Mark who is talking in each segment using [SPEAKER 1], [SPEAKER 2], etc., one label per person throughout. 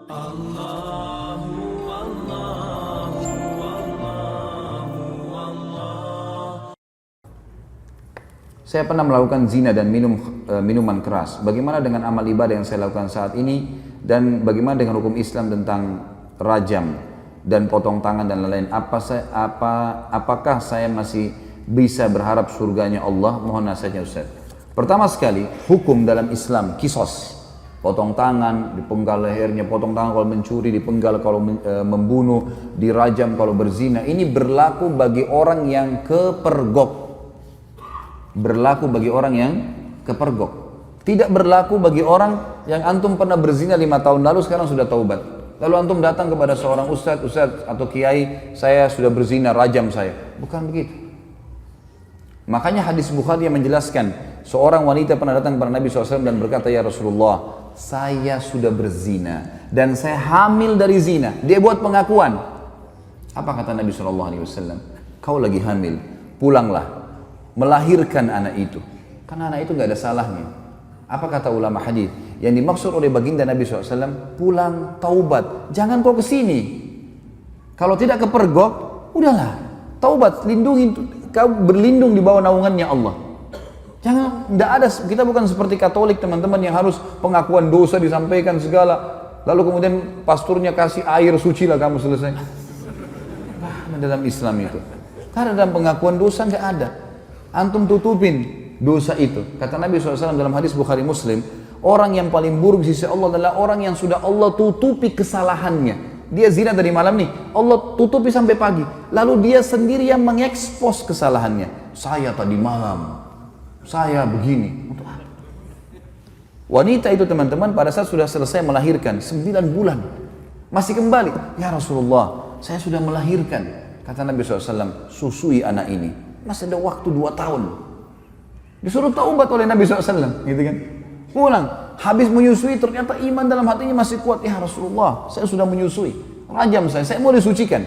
[SPEAKER 1] Saya pernah melakukan zina dan minum minuman keras. Bagaimana dengan amal ibadah yang saya lakukan saat ini, dan bagaimana dengan hukum Islam tentang rajam dan potong tangan dan lain-lain? Apakah saya masih bisa berharap surganya Allah? Mohon nasihatnya Ustaz. Pertama sekali, hukum dalam Islam kisos. Potong tangan, dipenggal lehernya, potong tangan kalau mencuri, dipenggal kalau membunuh, dirajam kalau berzina. Ini berlaku bagi orang yang kepergok. Berlaku bagi orang yang kepergok. Tidak berlaku bagi orang yang antum pernah berzina 5 tahun lalu, sekarang sudah taubat. Lalu antum datang kepada seorang ustadz atau kiai, saya sudah berzina, rajam saya. Bukan begitu. Makanya hadis Bukhari yang menjelaskan, seorang wanita pernah datang kepada Nabi SAW dan berkata, ya Rasulullah, saya sudah berzina dan saya hamil dari zina. Dia buat pengakuan. Apa kata Nabi SAW? Kau lagi hamil, pulanglah, melahirkan anak itu, karena anak itu nggak ada salahnya. Apa kata ulama hadis? Yang dimaksud oleh baginda Nabi SAW, pulang taubat, jangan kau kesini. Kalau tidak kepergok, udahlah, taubat, lindungi, kau berlindung di bawah naungannya Allah. Jangan, tidak ada, kita bukan seperti Katolik teman-teman yang harus pengakuan dosa disampaikan segala, lalu kemudian pasturnya kasih air suci lah kamu selesai. Nah, dalam Islam itu, karena dalam pengakuan dosa nggak ada. Antum tutupin dosa itu. Kata Nabi SAW dalam hadis Bukhari Muslim, orang yang paling buruk di sisi Allah adalah orang yang sudah Allah tutupi kesalahannya. Dia zina tadi malam nih, Allah tutupi sampai pagi, lalu dia sendiri yang mengekspos kesalahannya. Saya tadi malam, saya begini. Untuk apa? Wanita itu teman-teman pada saat sudah selesai melahirkan 9 bulan, masih kembali, ya Rasulullah, saya sudah melahirkan. Kata Nabi SAW, susui anak ini. Masih ada waktu 2 tahun. Disuruh taubat oleh Nabi SAW, gitu kan? Pulang, habis menyusui ternyata iman dalam hatinya masih kuat. Ya Rasulullah, saya sudah menyusui, rajam saya mau disucikan.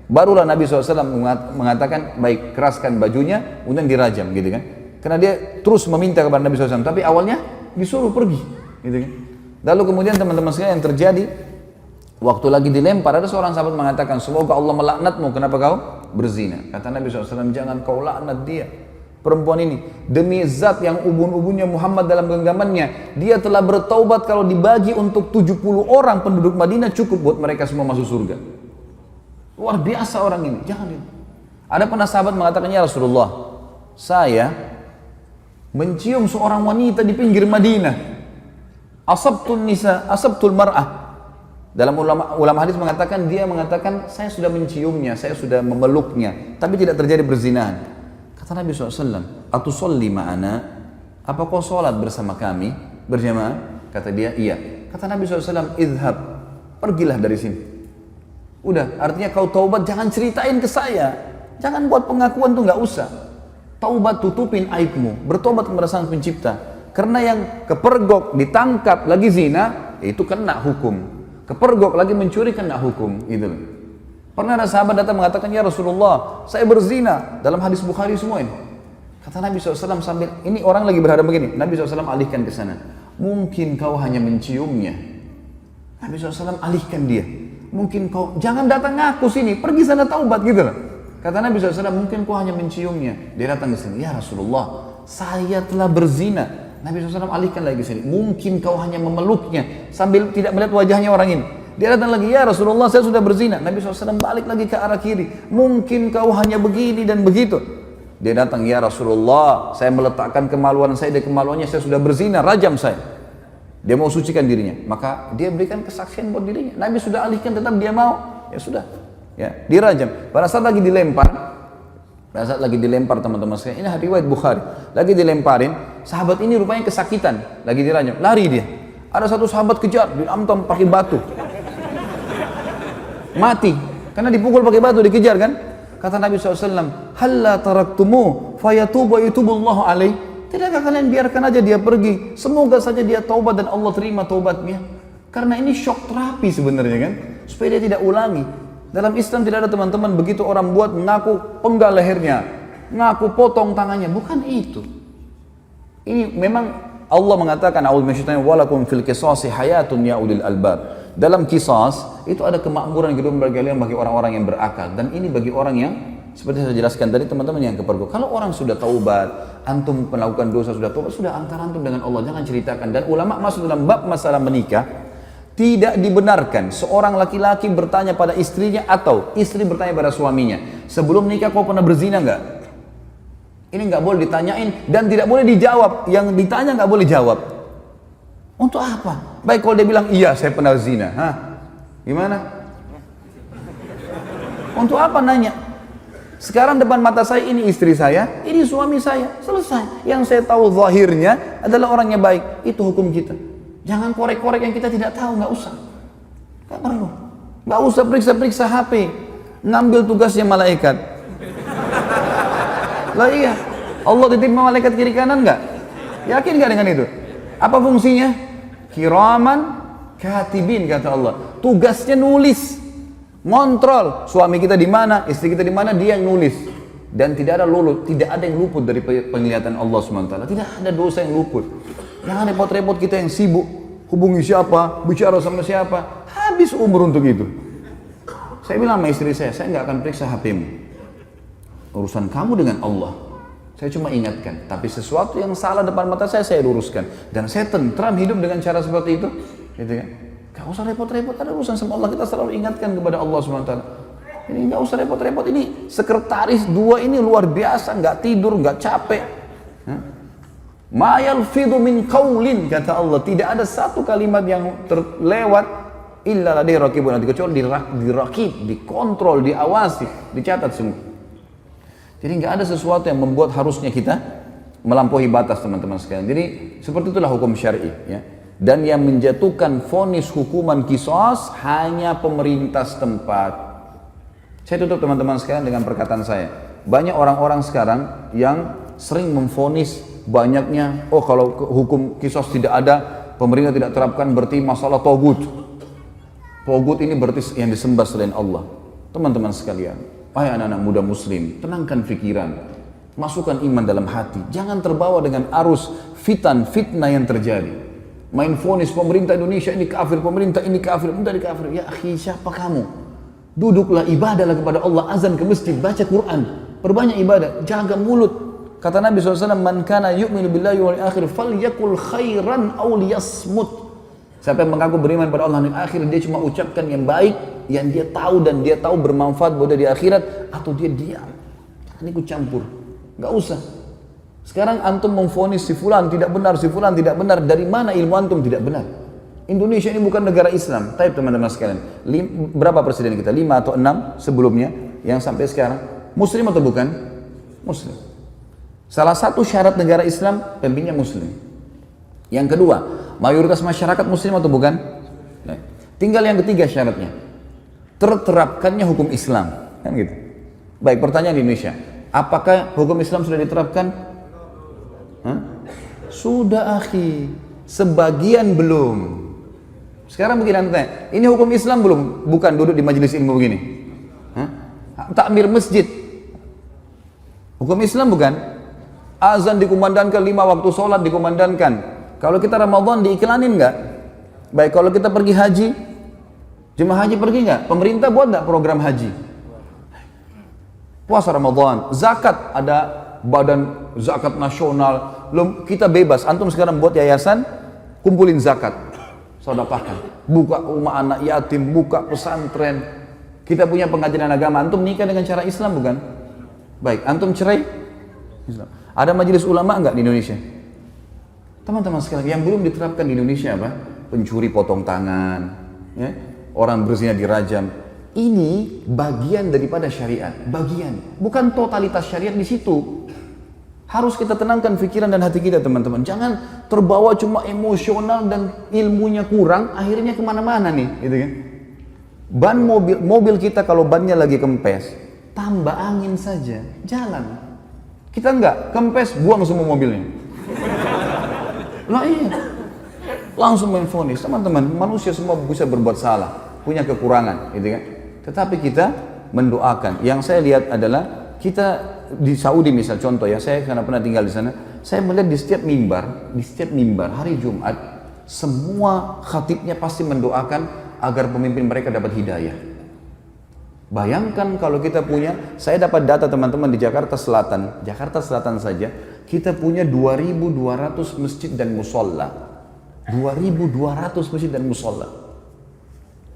[SPEAKER 1] Barulah Nabi SAW mengatakan, baik, keraskan bajunya, kemudian dirajam, gitu kan? Karena dia terus meminta kepada Nabi SAW, tapi awalnya disuruh pergi, gitu kan? Lalu kemudian teman-teman sekalian yang terjadi, waktu lagi dilempar, ada seorang sahabat mengatakan, semoga Allah melaknatmu, kenapa kau berzina? Kata Nabi SAW, jangan kau laknat dia, perempuan ini, demi zat yang ubun-ubunnya Muhammad dalam genggamannya, dia telah bertaubat, kalau dibagi untuk 70 orang penduduk Madinah cukup buat mereka semua masuk surga. Luar biasa orang ini, jangan itu. Ada pernah sahabat mengatakan, ya Rasulullah, saya mencium seorang wanita di pinggir Madinah, asabtul mar'ah. Dalam ulama hadis mengatakan, dia mengatakan, saya sudah menciumnya, saya sudah memeluknya, tapi tidak terjadi perzinahan. Kata Nabi SAW, atusolli ma'ana, apa kau sholat bersama kami berjamaah? Kata dia, iya. Kata Nabi SAW, idhab, pergilah dari sini. Udah, artinya kau taubat, jangan ceritain ke saya, jangan buat pengakuan tuh, nggak usah. Taubat, tutupin aibmu, bertobat kepada Sang Pencipta. Karena yang kepergok, ditangkap lagi zina, itu kena hukum. Kepergok lagi mencuri, kena hukum, gitu loh. Pernah ada sahabat datang mengatakan, ya Rasulullah, saya berzina, dalam hadis Bukhari semua ini. Kata Nabi SAW sambil, ini orang lagi berhadap begini, Nabi SAW alihkan ke sana. Mungkin kau hanya menciumnya. Nabi SAW alihkan dia. Mungkin kau, jangan datang ngaku sini, pergi sana taubat, gitu loh. Kata Nabi SAW, mungkin kau hanya menciumnya. Dia datang ke sini, ya Rasulullah, saya telah berzina. Nabi SAW alihkan lagi ke sini, mungkin kau hanya memeluknya, sambil tidak melihat wajahnya orang ini. Dia datang lagi, ya Rasulullah, saya sudah berzina. Nabi SAW balik lagi ke arah kiri, mungkin kau hanya begini dan begitu. Dia datang, ya Rasulullah, saya meletakkan kemaluan saya dan kemaluannya, saya sudah berzina, rajam saya. Dia mau sucikan dirinya, maka dia berikan kesaksian buat dirinya. Nabi sudah alihkan, tetap dia mau, ya sudah, ya dirajam. Pada saat lagi dilempar, teman-teman sekalian, ini riwayat Bukhari, lagi dilemparin, sahabat ini rupanya kesakitan, lagi dirajam, lari dia. Ada satu sahabat kejar, diamtam pakai batu, mati, karena dipukul pakai batu, dikejar kan. Kata Nabi SAW, halla taraktumu fayatubu yutubullahu alaih. Tidakkah kalian biarkan aja dia pergi, semoga saja dia taubat dan Allah terima taubatnya. Karena ini shock terapi sebenarnya kan, supaya dia tidak ulangi. Dalam Islam tidak ada teman-teman begitu orang buat mengaku penggal lehernya, ngaku potong tangannya, bukan itu. Ini memang Allah mengatakan, a'udzu minasyaitonir walakum fil qisasi hayatun ya ulil albab. dalam qisas itu ada kemakmuran hidup bergalian bagi orang-orang yang berakal, dan ini bagi orang yang seperti saya jelaskan tadi teman-teman yang kepergok. Kalau orang sudah taubat, antum melakukan dosa sudah taubat, sudah antara antum dengan Allah, jangan ceritakan. Dan ulama masuk dalam bab masalah menikah, tidak dibenarkan seorang laki-laki bertanya pada istrinya atau istri bertanya pada suaminya, sebelum nikah kau pernah berzina nggak? Ini nggak boleh ditanyain dan tidak boleh dijawab. Yang ditanya nggak boleh jawab. Untuk apa? Baik kalau dia bilang iya saya pernah zina, gimana? Untuk apa nanya? Sekarang depan mata saya ini istri saya, ini suami saya, selesai. Yang saya tahu zahirnya adalah orangnya baik, itu hukum kita. Jangan korek-korek yang kita tidak tahu, nggak usah. Nggak perlu. Nggak usah periksa-periksa HP, ngambil tugasnya malaikat. Lah iya, Allah titip malaikat kiri kanan nggak? Yakin nggak dengan itu? Apa fungsinya? Kiraman katibin kata Allah. Tugasnya nulis, ngontrol suami kita di mana, istri kita di mana, dia yang nulis. Dan tidak ada tidak ada yang luput dari penglihatan Allah SWT. Tidak ada dosa yang luput. Jangan repot-repot kita yang sibuk hubungi siapa, bicara sama siapa, habis umur untuk itu. Saya bilang sama istri saya nggak akan periksa HP-mu. Urusan kamu dengan Allah. Saya cuma ingatkan, tapi sesuatu yang salah depan mata saya luruskan. Dan saya tentram hidup dengan cara seperti itu. Gitu kan? Gak usah repot-repot, ada urusan sama Allah, kita selalu ingatkan kepada Allah SWT. Ini gak usah repot-repot, ini sekretaris dua ini luar biasa, gak tidur, gak capek. Ma yalfidhu min qaulin, kata Allah, tidak ada satu kalimat yang terlewat illa ladaihi raqibun atid, kecuali dirakib, dikontrol, diawasi, dicatat semua. Jadi nggak ada sesuatu yang membuat harusnya kita melampaui batas, teman-teman sekalian. Jadi seperti itulah hukum syar'i, ya. Dan yang menjatuhkan vonis hukuman qisas hanya pemerintah setempat. Saya tutup teman-teman sekalian dengan perkataan saya. Banyak orang-orang sekarang yang sering memvonis banyaknya, oh kalau hukum qisas tidak ada, pemerintah tidak terapkan, berarti masalah togut. Togut ini berarti yang disembah selain Allah. Teman-teman sekalian, wahai anak-anak muda muslim, tenangkan pikiran, masukkan iman dalam hati, jangan terbawa dengan arus fitnah yang terjadi. Main vonis pemerintah Indonesia ini kafir, pemerintah ini kafir, ya akhi, siapa kamu? Duduklah, ibadahlah kepada Allah, azan ke masjid, baca Quran, perbanyak ibadah, jaga mulut. Kata Nabi SAW, man kana yu'minu billahi wal akhir falyakul khairan aw liyasmut. Siapa yang mengaku beriman pada Allah dan akhir, dia cuma ucapkan yang baik, yang dia tahu dan dia tahu bermanfaat buat dia di akhirat, atau dia diam. Jangan ikut campur, nggak usah. Sekarang antum memvonis si fulan tidak benar, si fulan tidak benar. Dari mana ilmu antum tidak benar? Indonesia ini bukan negara Islam. Tapi teman-teman sekalian, berapa presiden kita? 5 atau 6 sebelumnya yang sampai sekarang muslim atau bukan? Muslim. Salah satu syarat negara Islam pemimpinnya muslim. Yang kedua, mayoritas masyarakat muslim atau bukan? Nah, tinggal yang ketiga syaratnya, terterapkannya hukum Islam, kan gitu. Baik, pertanyaan di Indonesia, apakah hukum Islam sudah diterapkan? Sudah akhi, sebagian belum. Sekarang begini nanti, ini hukum Islam belum? Bukan duduk di majelis ilmu begini. Takmir masjid, hukum Islam bukan? Azan dikumandangkan, 5 waktu sholat dikumandangkan. Kalau kita Ramadan diiklanin nggak? Baik, kalau kita pergi haji, jemaah haji pergi nggak? Pemerintah buat nggak program haji? Puasa Ramadan, zakat, ada badan zakat nasional. Kita bebas, antum sekarang buat yayasan, kumpulin zakat, sedekahkan, buka rumah anak yatim, buka pesantren. Kita punya pengajian agama, antum nikah dengan cara Islam bukan? Baik, antum cerai Islam. Ada majelis ulama enggak di Indonesia? Teman-teman sekalian, yang belum diterapkan di Indonesia apa? Pencuri potong tangan, ya? Orang berzina dirajam. Ini bagian daripada syariat, bagian, bukan totalitas syariat di situ. Harus kita tenangkan pikiran dan hati kita, teman-teman. Jangan terbawa cuma emosional dan ilmunya kurang, akhirnya kemana-mana nih, gitu kan? Ban mobil kita kalau bannya lagi kempes, tambah angin saja, jalan. Kita enggak, kempes, buang semua mobilnya. Lah iya, langsung main vonis. Teman-teman, manusia semua bisa berbuat salah, punya kekurangan, gitu kan? Tetapi kita mendoakan. Yang saya lihat adalah kita di Saudi misal contoh ya, saya karena pernah tinggal di sana, saya melihat di setiap mimbar hari Jumat, semua khatibnya pasti mendoakan agar pemimpin mereka dapat hidayah. Bayangkan kalau kita punya, saya dapat data teman-teman di Jakarta Selatan saja, kita punya 2.200 masjid dan musola. 2.200 masjid dan musola.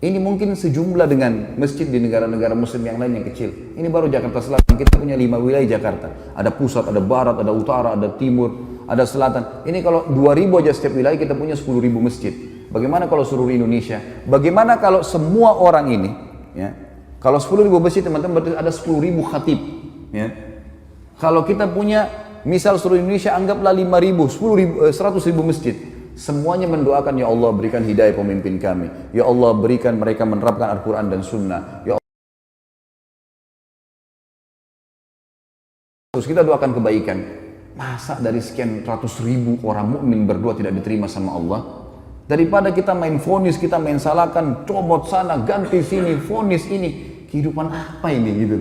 [SPEAKER 1] Ini mungkin sejumlah dengan masjid di negara-negara muslim yang lain yang kecil. Ini baru Jakarta Selatan, kita punya 5 wilayah Jakarta. Ada pusat, ada barat, ada utara, ada timur, ada selatan. Ini kalau 2.000 aja setiap wilayah kita punya 10.000 masjid. Bagaimana kalau seluruh Indonesia? Bagaimana kalau semua orang ini, ya, kalau 10.000 masjid teman-teman berarti ada 10.000 khatib. Ya. Kalau kita punya misal seluruh Indonesia anggaplah 5.000, 100.000 masjid. Semuanya mendoakan, ya Allah berikan hidayah pemimpin kami. Ya Allah berikan mereka menerapkan Al-Quran dan Sunnah. Ya Allah. Terus kita doakan kebaikan. Masa dari sekian ratus ribu orang mukmin berdoa tidak diterima sama Allah? Daripada kita main vonis, kita main salahkan, comot sana, ganti sini, vonis ini. Kehidupan apa ini gitu?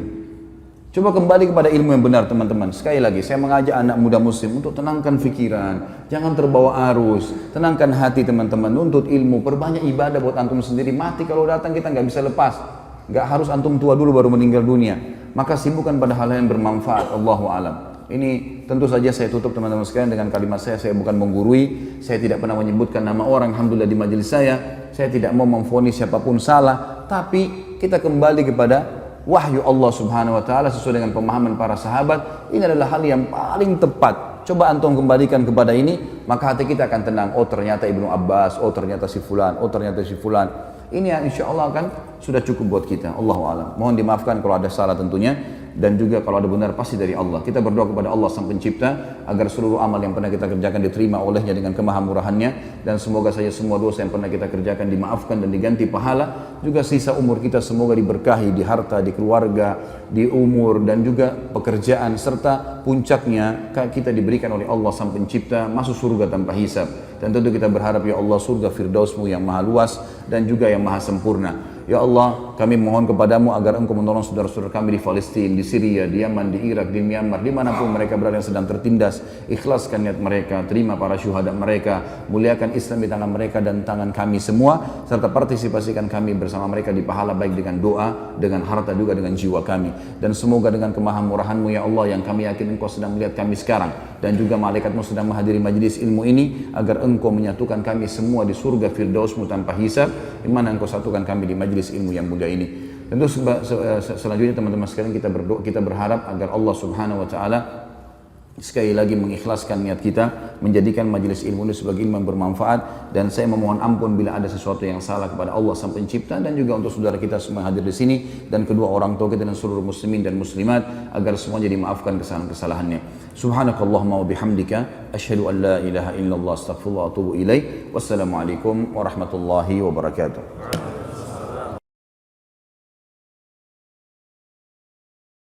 [SPEAKER 1] Coba kembali kepada ilmu yang benar teman-teman. Sekali lagi saya mengajak anak muda muslim untuk tenangkan pikiran, jangan terbawa arus, tenangkan hati teman-teman, nuntut ilmu, perbanyak ibadah buat antum sendiri. Mati kalau datang kita nggak bisa lepas, nggak harus antum tua dulu baru meninggal dunia. Maka sibukkan pada hal yang bermanfaat. Allahu alam. Ini tentu saja saya tutup teman-teman sekalian dengan kalimat saya bukan menggurui, saya tidak pernah menyebutkan nama orang, alhamdulillah di majelis saya tidak mau memvonis siapapun salah, tapi kita kembali kepada wahyu Allah subhanahu wa ta'ala sesuai dengan pemahaman para sahabat. Ini adalah hal yang paling tepat. Coba antum kembalikan kepada ini, maka hati kita akan tenang. Oh ternyata Ibnu Abbas, oh ternyata si fulan, oh ternyata si fulan. Ini yang insya Allah akan sudah cukup buat kita. Allahu a'lam. Mohon dimaafkan kalau ada salah tentunya. Dan juga kalau ada benar pasti dari Allah. Kita berdoa kepada Allah Sang Pencipta agar seluruh amal yang pernah kita kerjakan diterima olehnya dengan kemahamurahannya, dan semoga saja semua dosa yang pernah kita kerjakan dimaafkan dan diganti pahala. Juga sisa umur kita semoga diberkahi di harta, di keluarga, di umur, dan juga pekerjaan, serta puncaknya kita diberikan oleh Allah Sang Pencipta masuk surga tanpa hisab. Dan tentu kita berharap ya Allah surga Firdausmu yang maha luas dan juga yang maha sempurna. Ya Allah, kami mohon kepadamu agar Engkau menolong saudara-saudara kami di Palestina, di Syria, di Yaman, di Irak, di Myanmar, dimanapun mereka berada yang sedang tertindas. Ikhlaskan niat mereka, terima para syuhada mereka, muliakan Islam di tangan mereka dan tangan kami semua, serta partisipasikan kami bersama mereka di pahala baik dengan doa, dengan harta, juga dengan jiwa kami. Dan semoga dengan kemahamurahan-Mu ya Allah, yang kami yakin Engkau sedang melihat kami sekarang, dan juga malaikat-Mu sedang menghadiri majlis ilmu ini, agar Engkau menyatukan kami semua di surga Firdaus-Mu tanpa hisab, di mana Engkau satukan kami di majlis ilmu yang mulia ini. Tentu selanjutnya teman-teman sekalian kita berharap agar Allah Subhanahu wa taala sekali lagi mengikhlaskan niat kita, menjadikan majelis ilmu ini sebagai ilmu yang bermanfaat. Dan saya memohon ampun bila ada sesuatu yang salah kepada Allah Sang Pencipta, dan juga untuk saudara kita semua hadir di sini, dan kedua orang tua kita dan seluruh muslimin dan muslimat, agar semuanya dimaafkan kesalahan-kesalahannya. Subhanakallahumma wa bihamdika asyhadu an la ilaha illallah astaghfirullah wa atubu ilaik. Wassalamualaikum warahmatullahi wabarakatuh.